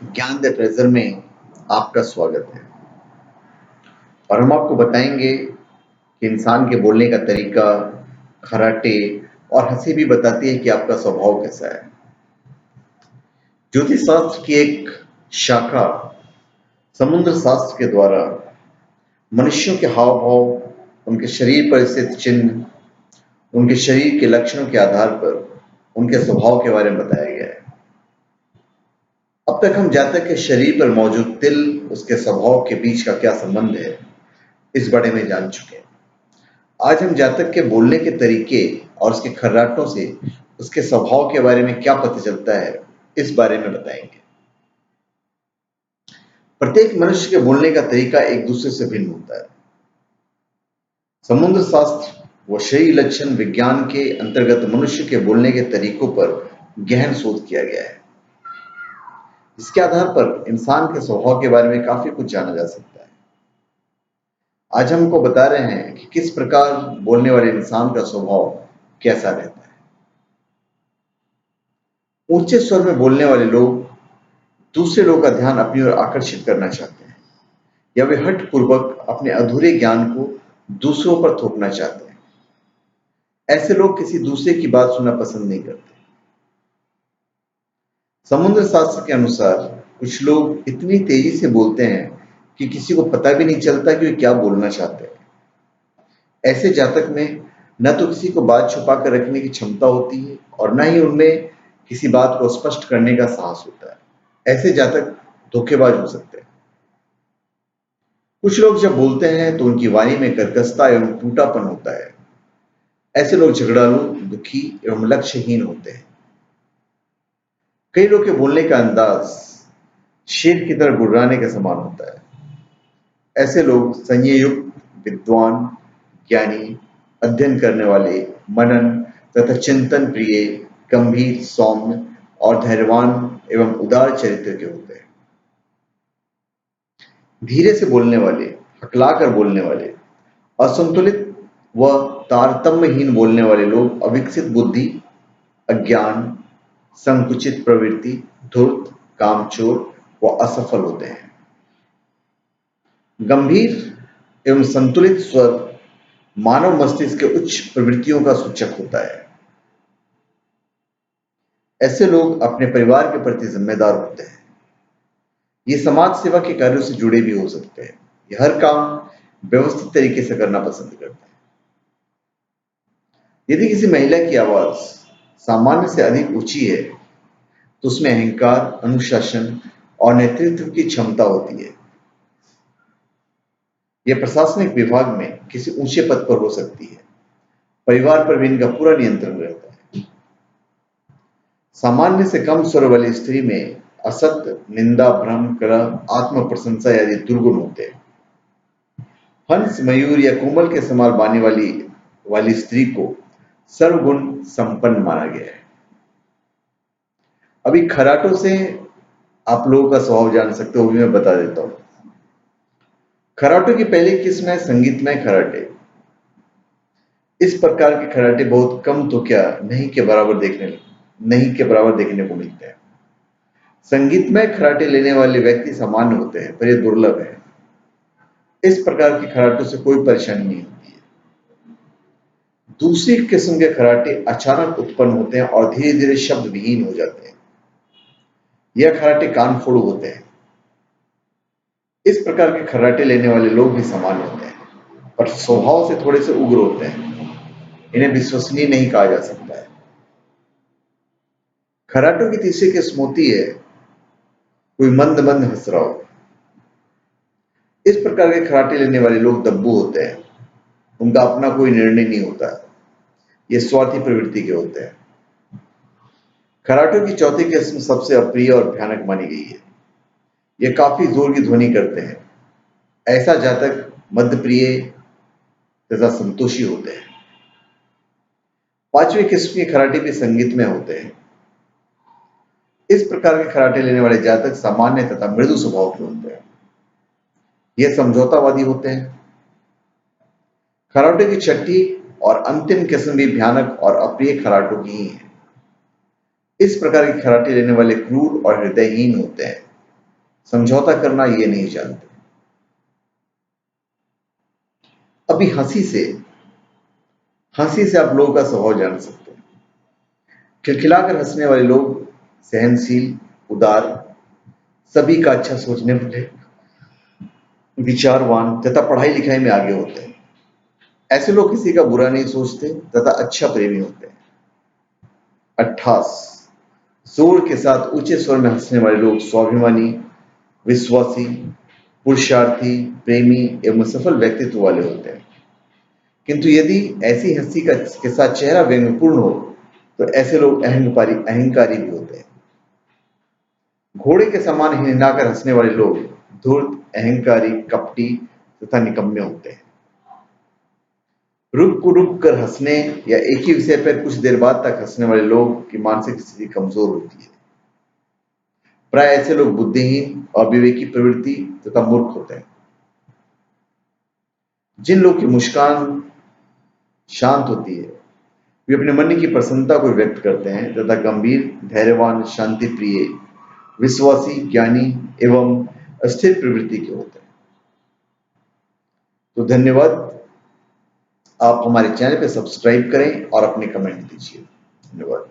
ज्ञान the treasure में आपका स्वागत है। और हम आपको बताएंगे कि इंसान के बोलने का तरीका, खराटे और हंसी भी बताती है कि आपका स्वभाव कैसा है। ज्योतिष शास्त्र की एक शाखा समुद्र शास्त्र के द्वारा मनुष्यों के हाव भाव, उनके शरीर पर स्थित चिन्ह, उनके शरीर के लक्षणों के आधार पर उनके स्वभाव के बारे में बताया गया है। अब तक हम जातक के शरीर पर मौजूद तिल उसके स्वभाव के बीच का क्या संबंध है, इस बारे में जान चुके हैं। आज हम जातक के बोलने के तरीके और उसके खर्राटों से उसके स्वभाव के बारे में क्या पता चलता है, इस बारे में बताएंगे। प्रत्येक मनुष्य के बोलने का तरीका एक दूसरे से भिन्न होता है। समुद्र शास्त्र व शरीर लक्षण विज्ञान के अंतर्गत मनुष्य के बोलने के तरीकों पर गहन शोध किया गया है। इसके आधार पर इंसान के स्वभाव के बारे में काफी कुछ जाना जा सकता है। आज हमको बता रहे हैं कि किस प्रकार बोलने वाले इंसान का स्वभाव कैसा रहता है। ऊंचे स्वर में बोलने वाले लोग दूसरे लोगों का ध्यान अपनी ओर आकर्षित करना चाहते हैं, या वे हठ पूर्वक अपने अधूरे ज्ञान को दूसरों पर थोपना चाहते हैं। ऐसे लोग किसी दूसरे की बात सुनना पसंद नहीं करते। समुद्र शास्त्र के अनुसार कुछ लोग इतनी तेजी से बोलते हैं कि किसी को पता भी नहीं चलता कि वे क्या बोलना चाहते हैं। ऐसे जातक में न तो किसी को बात छुपा कर रखने की क्षमता होती है और न ही उनमें किसी बात को स्पष्ट करने का साहस होता है। ऐसे जातक धोखेबाज हो सकते हैं। कुछ लोग जब बोलते हैं तो उनकी वाणी में कर्कशता एवं टूटापन होता है। ऐसे लोग झगड़ालू, दुखी एवं लक्ष्यहीन होते हैं। कई लोग के बोलने का अंदाज शेर की तरह गुर्राने के समान होता है। ऐसे लोग संययुक्त, विद्वान, ज्ञानी, अध्ययन करने वाले, मनन तथा चिंतन प्रिय, गंभीर, सौम्य और धैर्यवान एवं उदार चरित्र के होते हैं। धीरे से बोलने वाले, हकलाकर बोलने वाले, असंतुलित व तारतम्यहीन बोलने वाले लोग अविकसित बुद्धि, अज्ञान, संकुचित प्रवृत्ति, धूर्त, कामचोर व असफल होते हैं। गंभीर एवं संतुलित स्वर मानव मस्तिष्क के उच्च प्रवृत्तियों का सूचक होता है। ऐसे लोग अपने परिवार के प्रति जिम्मेदार होते हैं। ये समाज सेवा के कार्यों से जुड़े भी हो सकते हैं। ये हर काम व्यवस्थित तरीके से करना पसंद करते हैं। यदि किसी महिला की आवाज सामान्य से अधिक ऊंची है तो उसमें अहंकार, अनुशासन और नेतृत्व की क्षमता होती है। यह प्रशासनिक विभाग में किसी ऊंचे पद पर हो सकती है। परिवार पर भी इनका पूरा नियंत्रण रहता है। सामान्य से कम स्वर वाली स्त्री में असत्य, निंदा, भ्रम, कलह, आत्म प्रशंसा आदि दुर्गुण होते हैं। हंस, मयूर या कोमल के समान बानी वाली स्त्री को सर्वगुण संपन्न माना गया है। अभी खराटों से आप लोगों का स्वभाव जान सकते हो, भी मैं बता देता हूं। खराटों की पहली किस्म है संगीतमय खराटे। इस प्रकार के खराटे बहुत कम तो क्या नहीं के बराबर देखने को मिलते हैं। संगीतमय खराटे लेने वाले व्यक्ति सामान्य होते हैं, पर ये दुर्लभ है। इस प्रकार के खराटों से कोई परेशानी नहीं होती है। दूसरी किस्म के खराटे अचानक उत्पन्न होते हैं और धीरे धीरे शब्द विहीन हो जाते हैं। यह खराटे कानफोड़ होते हैं। इस प्रकार के खर्राटे लेने वाले लोग भी सामान्य होते हैं, पर स्वभाव से थोड़े से उग्र होते हैं। इन्हें विश्वसनीय नहीं कहा जा सकता है। खर्राटों की तीसरी किस्म होती है कोई मंद मंद हंस रहा हो। इस प्रकार के खर्राटे लेने वाले लोग दब्बू होते हैं। उनका अपना कोई निर्णय नहीं होता। ये स्वार्थी प्रवृत्ति के होते हैं। खर्राटों की चौथी किस्म सबसे अप्रिय और भयानक मानी गई है। ये काफी जोर की ध्वनि करते हैं। ऐसा जातक मध्यप्रिय तथा संतोषी होते हैं। पांचवी किस्म के खराटे भी संगीत में होते हैं। इस प्रकार के खराटे लेने वाले जातक सामान्य तथा मृदु स्वभाव के होते हैं। यह समझौतावादी होते हैं। खराटे की छठी और अंतिम किस्म भी भयानक और अप्रिय खराटों की ही है। इस प्रकार के खराटे लेने वाले क्रूर और हृदयहीन होते हैं। समझौता करना ये नहीं जानते। अभी हंसी से आप लोगों का स्वभाव जान सकते हैं। खिलखिलाकर हंसने वाले लोग सहनशील, उदार, सभी का अच्छा सोचने वाले, विचारवान तथा पढ़ाई लिखाई में आगे होते हैं। ऐसे लोग किसी का बुरा नहीं सोचते तथा अच्छा प्रेमी होते हैं। 28 जोर के साथ ऊंचे स्वर में हंसने वाले लोग स्वाभिमानी, विश्वासी, पुरुषार्थी, प्रेमी एवं सफल व्यक्तित्व वाले होते हैं। किंतु यदि ऐसी हंसी के साथ चेहरा व्यंग्यपूर्ण हो तो ऐसे लोग अहंकारी भी होते हैं। घोड़े के समान हिनहिनाकर हंसने वाले लोग धूर्त, अहंकारी, कपटी तथा निकम्मे होते हैं। रुक कर हंसने या एक ही विषय पर कुछ देर बाद तक हंसने वाले लोग की मानसिक स्थिति कमजोर होती है। प्राय ऐसे लोग बुद्धिहीन, अविवेकी प्रवृत्ति तथा मूर्ख होते हैं। जिन लोग की मुस्कान शांत होती है वे अपने मन की प्रसन्नता को व्यक्त करते हैं तथा गंभीर, धैर्यवान, शांति प्रिय, विश्वासी, ज्ञानी एवं अस्थिर प्रवृत्ति के होते हैं। तो धन्यवाद। आप हमारे चैनल पे सब्सक्राइब करें और अपने कमेंट दीजिए। धन्यवाद।